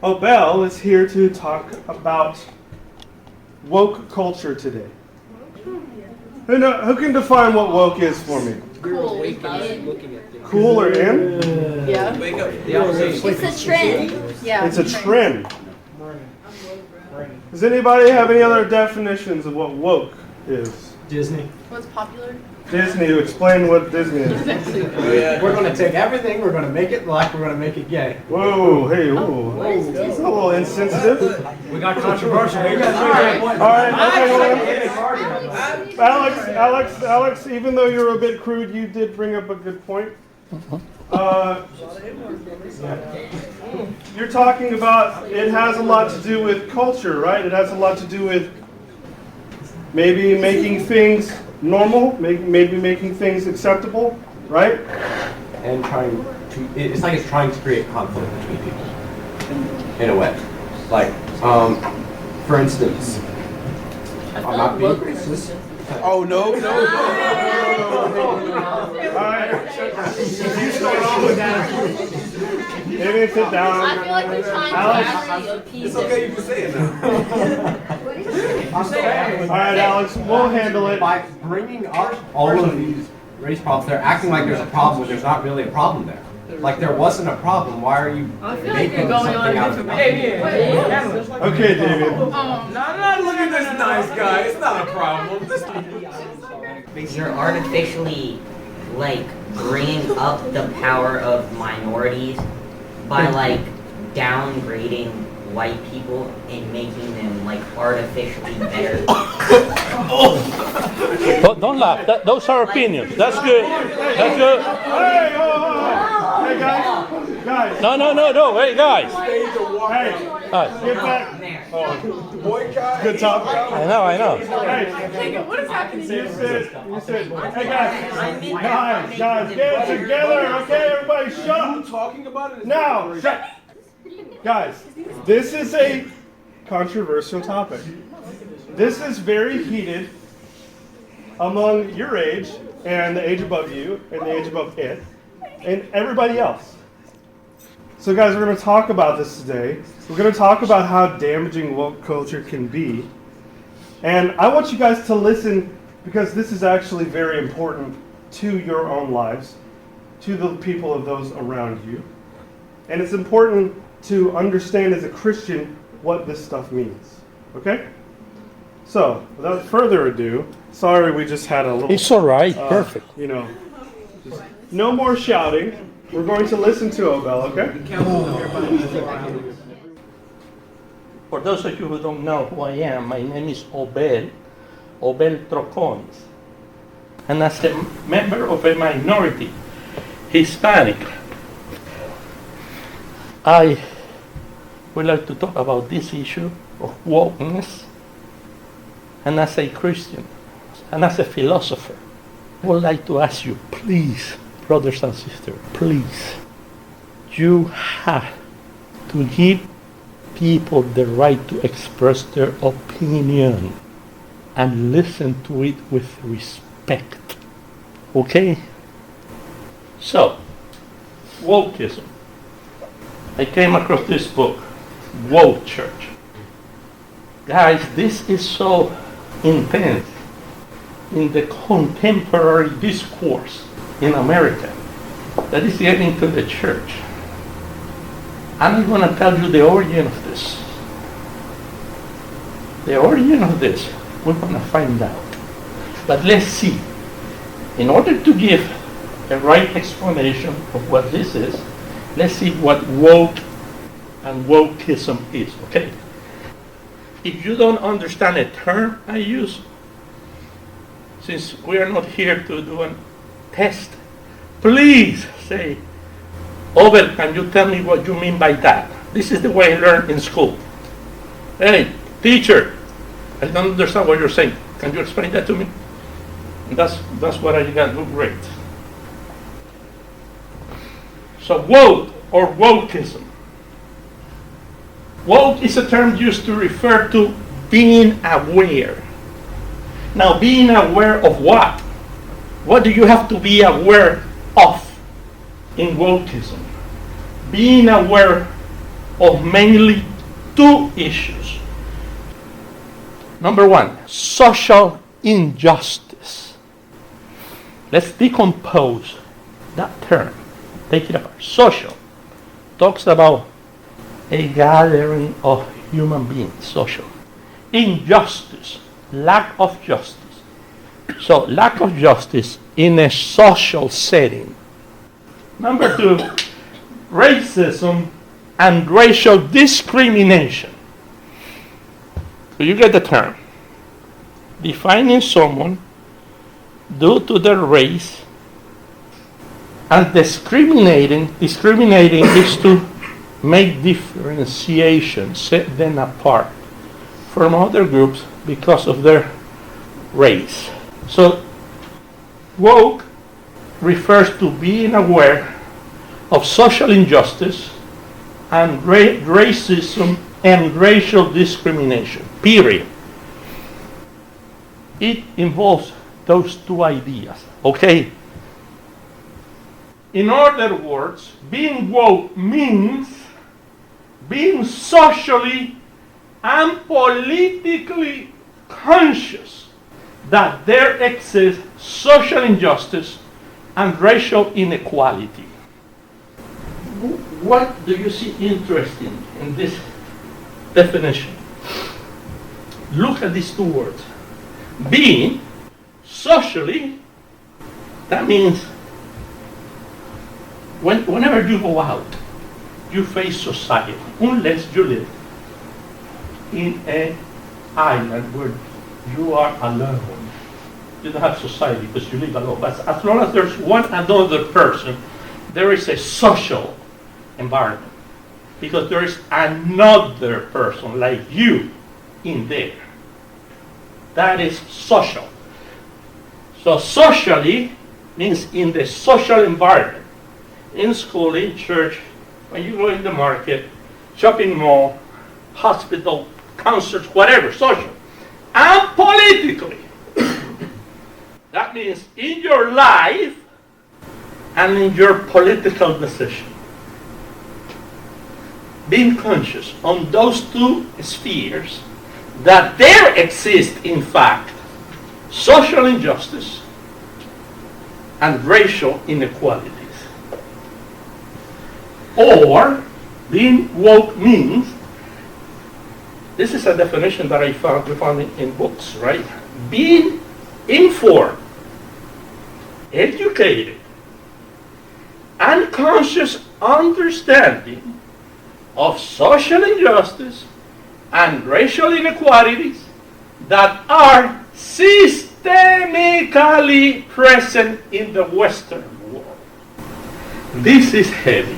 Obel is here to talk about woke culture today. Who can define what woke is for me? Cool or in? Yeah. It's a trend. Yeah. It's a trend. Does anybody have any other definitions of what woke is? Disney. What's popular? Disney, explain what Disney is. We're going to take everything, we're going to make it black, we're going to make it gay. Whoa, hey, whoa. That's a little insensitive. We got controversial. All right, okay, Alex, even though you're a bit crude, you did bring up a good point. You're talking about it has a lot to do with culture, right? It has a lot to do with maybe making things normal, maybe making things acceptable, right? And it's like it's trying to create conflict between people, in a way. Like, for instance, I'm not being racist. Oh, no. All right. You start off with that. Maybe sit down. I feel like we're trying to actually appease It's okay, you can say it now. All right, Alex, we'll handle it. By bringing up all of these race problems, they're acting like there's a problem when there's not really a problem there. Like there wasn't a problem. Why are you making something out of it? Okay, David. Look at this nice guy. It's not a problem. You're artificially, like, bringing up the power of minorities by, like, downgrading white people and making them, like, artificially better. Don't laugh. Those are opinions. That's good. That's good. Hey, hey, guys. No. Hey, guys. Hey, get back. Boycott. Good talk. I know. Hey, what is happening? You said, hey, guys, get it together, okay? Everybody shut up. Talking about it. Now, shut. Guys, this is a controversial topic. This is very heated among your age and the age above you and the age above it and everybody else. So guys, we're going to talk about this today. We're going to talk about how damaging woke culture can be. And I want you guys to listen because this is actually very important to your own lives, to the people of those around you. And it's important to understand as a Christian what this stuff means. Okay? So, without further ado, sorry we just had a little... It's all right. Perfect. Just no more shouting. We're going to listen to Obel, okay? For those of you who don't know who I am, my name is Obel Troconis. And as a member of a minority, Hispanic, I would like to talk about this issue of wokeness. And as a Christian, and as a philosopher, I would like to ask you, please, brothers and sisters, please, you have to give people the right to express their opinion and listen to it with respect. Okay? So, wokeism. I came across this book, Woke Church. Guys, this is so intense in the contemporary discourse in America that is getting to the church. I'm going to tell you the origin of this. The origin of this, we're going to find out. But let's see. In order to give a right explanation of what this is, let's see what woke and wokeism is, okay? If you don't understand a term I use, since we are not here to do a test, please say, Obel, can you tell me what you mean by that? This is the way I learned in school. Hey, teacher, I don't understand what you're saying. Can you explain that to me? And that's what I got to do great. So woke or wokeism. Woke is a term used to refer to being aware. Now, being aware of what? What do you have to be aware of in wokeism? Being aware of mainly two issues. Number one, social injustice. Let's decompose that term. Take it apart. Social talks about a gathering of human beings, social. Injustice, lack of justice. So, lack of justice in a social setting. Number two, racism and racial discrimination. So you get the term. Defining someone due to their race, and discriminating is to make differentiation, set them apart from other groups because of their race. So, woke refers to being aware of social injustice and racism and racial discrimination, period. It involves those two ideas, okay? In other words, being woke means being socially and politically conscious that there exists social injustice and racial inequality. What do you see interesting in this definition? Look at these two words. Being socially, that means whenever you go out, you face society, unless you live in an island where you are alone. You don't have society because you live alone. But as long as there's one another person, there is a social environment. Because there is another person like you in there. That is social. So socially means in the social environment. In school, in church, when you go in the market, shopping mall, hospital, concerts, whatever, social. And politically. That means in your life and in your political decision. Being conscious on those two spheres that there exists, in fact, social injustice and racial inequalities. Or, being woke means, this is a definition that we found in books, right? Being informed, educated, and conscious understanding of social injustice and racial inequalities that are systemically present in the Western world. This is heavy.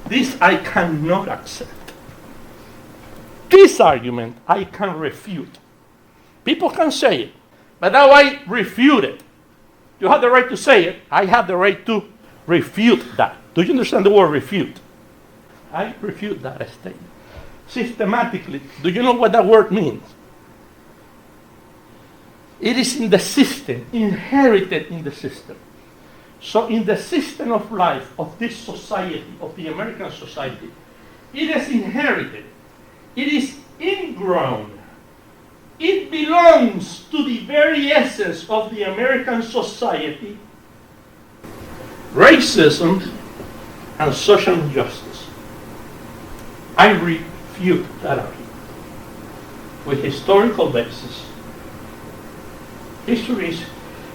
This I cannot accept. This argument I can refute. People can say it, but now I refute it. You have the right to say it. I have the right to refute that. Do you understand the word refute? I refute that statement. Systematically. Do you know what that word means? It is in the system, inherited in the system. So in the system of life of this society, of the American society, it is inherited. It is ingrown. It belongs to the very essence of the American society, racism and social injustice. I refute that argument with historical basis. History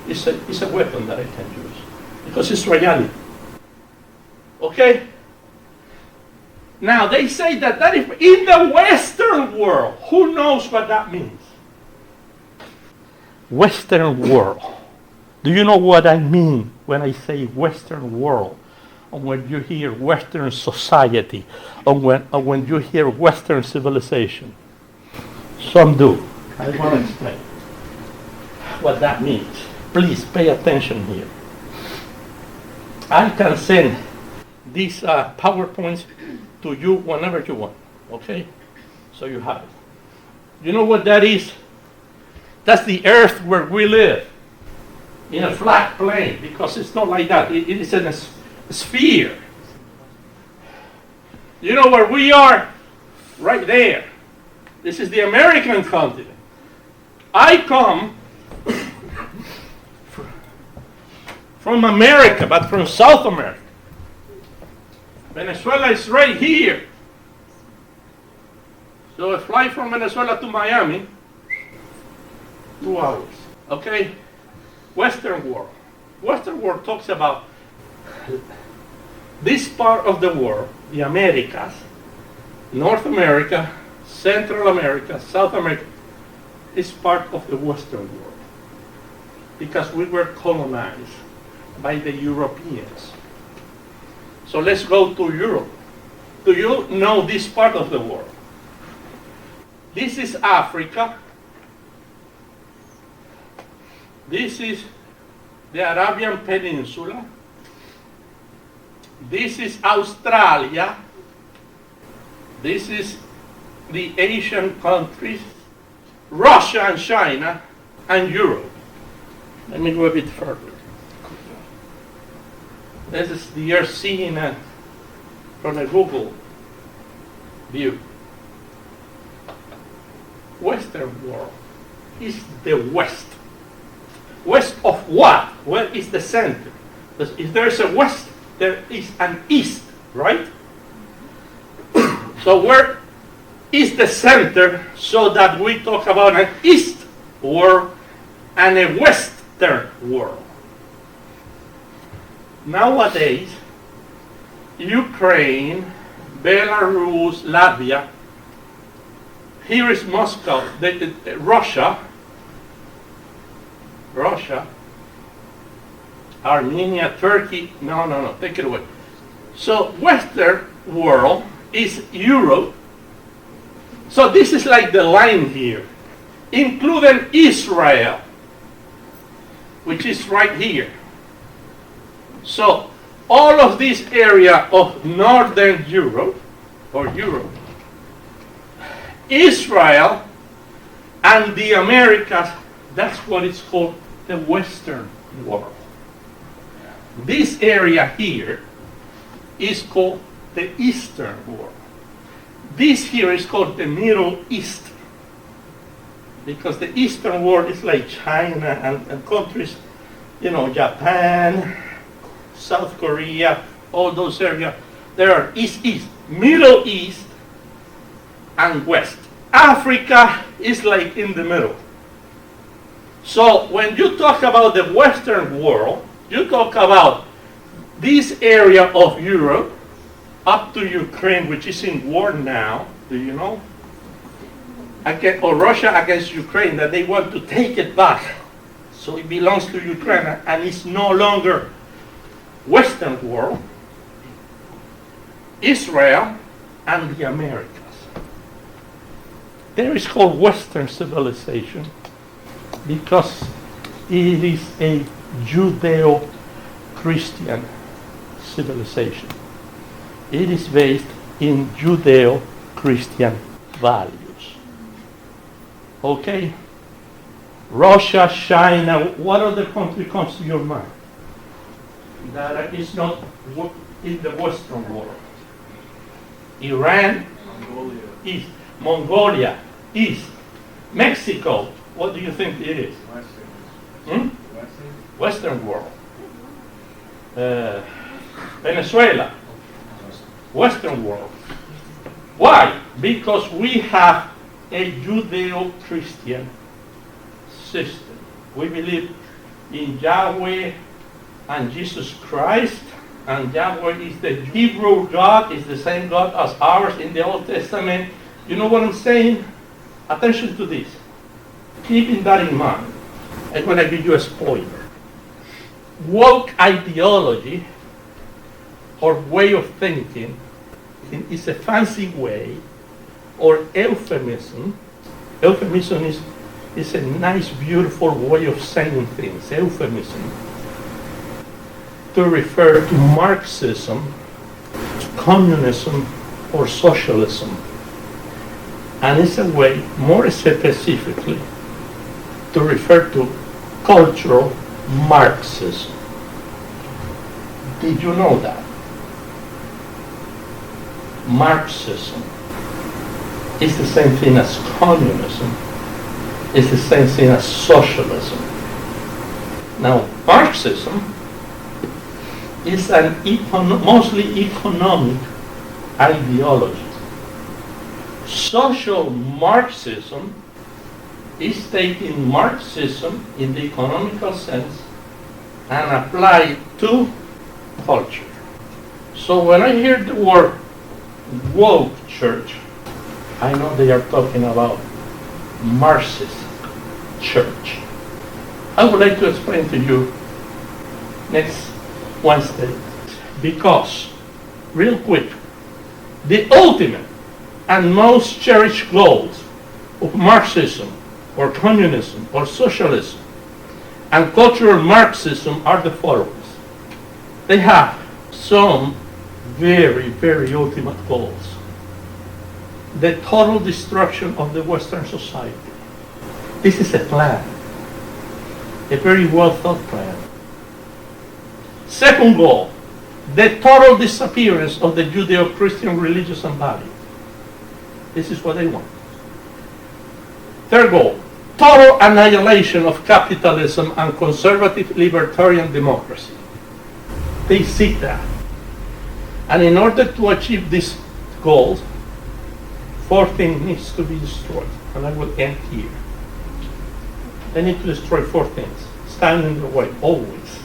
is a weapon that I can use because it's reality. Okay? Now they say that is in the Western world. Who knows what that means? Western world. Do you know what I mean when I say Western world? Or when you hear Western society? Or when you hear Western civilization? Some do. I want to explain what that means. Please pay attention here. I can send these PowerPoints to you whenever you want, okay? So you have it. You know what that is? That's the earth where we live, in a flat plane, because it's not like that. It is in a sphere. You know where we are? Right there. This is the American continent. I come from America, but from South America. Venezuela is right here. So a flight from Venezuela to Miami, 2 hours. Okay? Western world. Western world talks about this part of the world, the Americas, North America, Central America, South America, is part of the Western world because we were colonized by the Europeans. So let's go to Europe. Do you know this part of the world? This is Africa. This is the Arabian Peninsula. This is Australia. This is the Asian countries, Russia and China, and Europe. Let me go a bit further. This is the Earth seen from a Google view. Western world is the West. West of what? Where is the center? If there's a West, there is an East, right? So where is the center so that we talk about an East world and a Western world? Nowadays, Ukraine, Belarus, Latvia, here is Moscow, Russia, Armenia, Turkey, no, take it away. So Western world is Europe. So this is like the line here, including Israel, which is right here. So all of this area of Northern Europe, or Europe, Israel, and the Americas, that's what is called the Western world. This area here is called the Eastern world. This here is called the Middle East, because the Eastern world is like China and countries, Japan, South Korea, all those areas. There are East, Middle East, and West. Africa is like in the middle. So when you talk about the Western world, you talk about this area of Europe up to Ukraine, which is in war now, do you know? Or Russia against Ukraine, that they want to take it back. So it belongs to Ukraine and it's no longer Western world, Israel, and the Americas. There is called Western civilization because it is a Judeo-Christian civilization. It is based in Judeo-Christian values. Okay? Russia, China, what other country comes to your mind that is not in the Western world? Iran, East. Mongolia, East. Mexico, what do you think it is? Western world. Venezuela, Western world. Why? Because we have a Judeo-Christian system. We believe in Yahweh and Jesus Christ, and Yahweh is the Hebrew God, is the same God as ours in the Old Testament. You know what I'm saying? Attention to this. Keeping that in mind, I'm going to give you a spoiler. Woke ideology or way of thinking is a fancy way or euphemism. Euphemism is a nice, beautiful way of saying things. Euphemism. To refer to Marxism, communism, or socialism. And it's a way, more specifically, to refer to cultural Marxism. Did you know that? Marxism is the same thing as communism, is the same thing as socialism. Now, Marxism is an mostly economic ideology. Social Marxism is taking Marxism in the economical sense and apply it to culture. So when I hear the word woke church, I know they are talking about Marxist church. I would like to explain to you next Wednesday, because, real quick, the ultimate and most cherished goals of Marxism or communism or socialism and cultural Marxism are the following. They have some very, very ultimate goals. The total destruction of the Western society. This is a plan, a very well thought plan. Second goal, the total disappearance of the Judeo-Christian religious embodiment. This is what they want. Third goal, total annihilation of capitalism and conservative libertarian democracy. They seek that. And in order to achieve these goals, 4 things needs to be destroyed. And I will end here. They need to destroy 4 things. Stand in the way, always.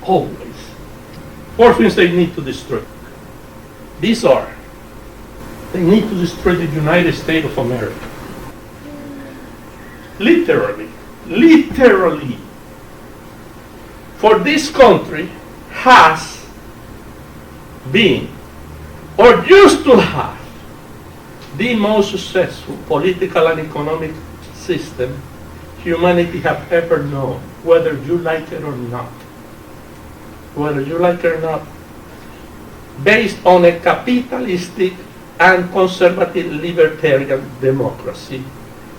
Always. 4 things they need to destroy. These are, they need to destroy the United States of America. Literally. Literally. For this country has been, or used to have, the most successful political and economic system humanity have ever known, whether you like it or not. Whether you like it or not, based on a capitalistic and conservative libertarian democracy,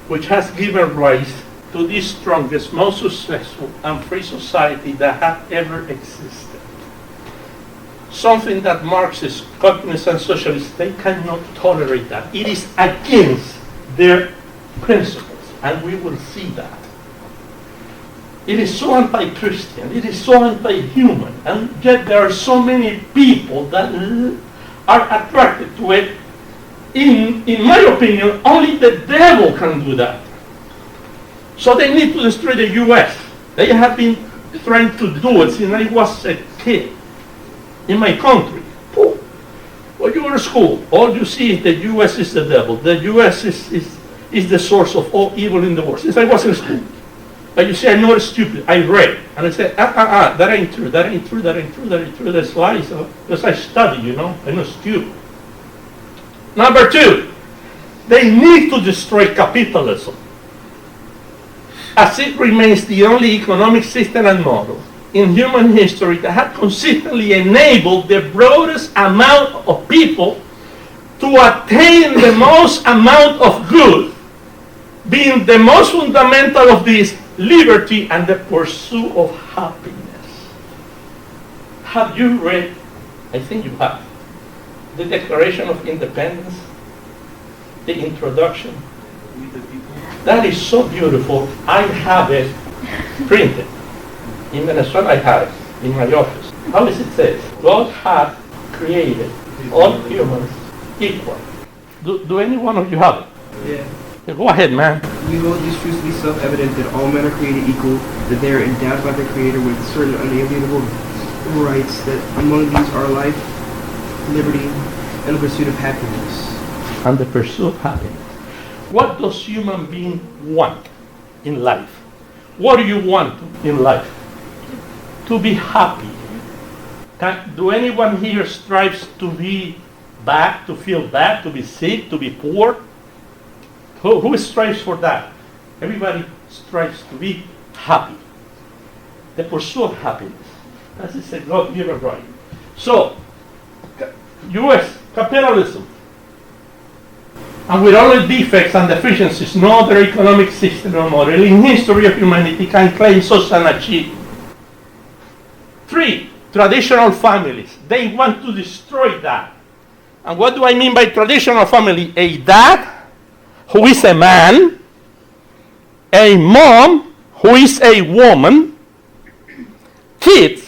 which has given rise to the strongest, most successful and free society that has ever existed. Something that Marxists, communists, and socialists, they cannot tolerate that. It is against their principles, and we will see that. It is so anti-Christian, it is so anti-human, and yet there are so many people that are attracted to it. In my opinion, only the devil can do that. So they need to destroy the U.S. They have been trying to do it since I was a kid in my country. When you go to school, all you see is the U.S. is the devil. The U.S. is the source of all evil in the world. Since I was in school. But you see, I'm not stupid. I read. And I said, that ain't true, that ain't true, that ain't true, that ain't true. That's lies. Because I study, you know. I'm not stupid. Number 2, they need to destroy capitalism, as it remains the only economic system and model in human history that has consistently enabled the broadest amount of people to attain the most amount of good, being the most fundamental of these, liberty and the pursuit of happiness. Have you read, I think you have, the Declaration of Independence, the introduction? That is so beautiful. I have it printed. In Venezuela, I have it in my office. How does it say? God hath created all humans equal. Do any one of you have it? Yeah. Go ahead, man. We hold these truths to be self-evident that all men are created equal, that they are endowed by their Creator with certain unalienable rights, that among these are life, liberty, and the pursuit of happiness. And the pursuit of happiness. What does human being want in life? What do you want in life? To be happy. Do anyone here strives to be bad, to feel bad, to be sick, to be poor? Who strives for that? Everybody strives to be happy. The pursuit of happiness. That is a God-given right. So, U.S. capitalism, and with all its defects and deficiencies, no other economic system or model in history of humanity can claim such an achievement. 3, traditional families. They want to destroy that. And what do I mean by traditional family? A dad who is a man, a mom who is a woman, kids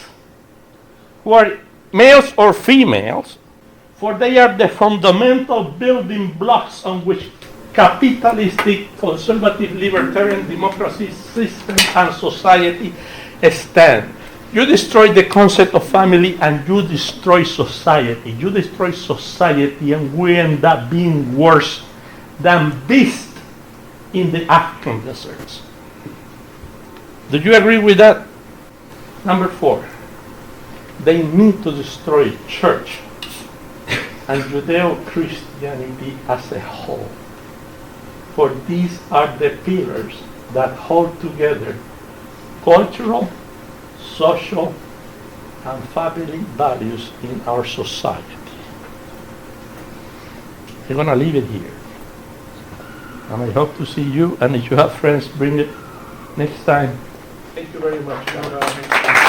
who are males or females, for they are the fundamental building blocks on which capitalistic, conservative, libertarian democracy system and society stand. You destroy the concept of family and you destroy society. You destroy society and we end up being worse than beasts in the African deserts. Do you agree with that? Number 4, they need to destroy church and Judeo-Christianity as a whole. For these are the pillars that hold together cultural, social, and family values in our society. I'm going to leave it here. And I hope to see you, and if you have friends, bring it next time. Thank you very much.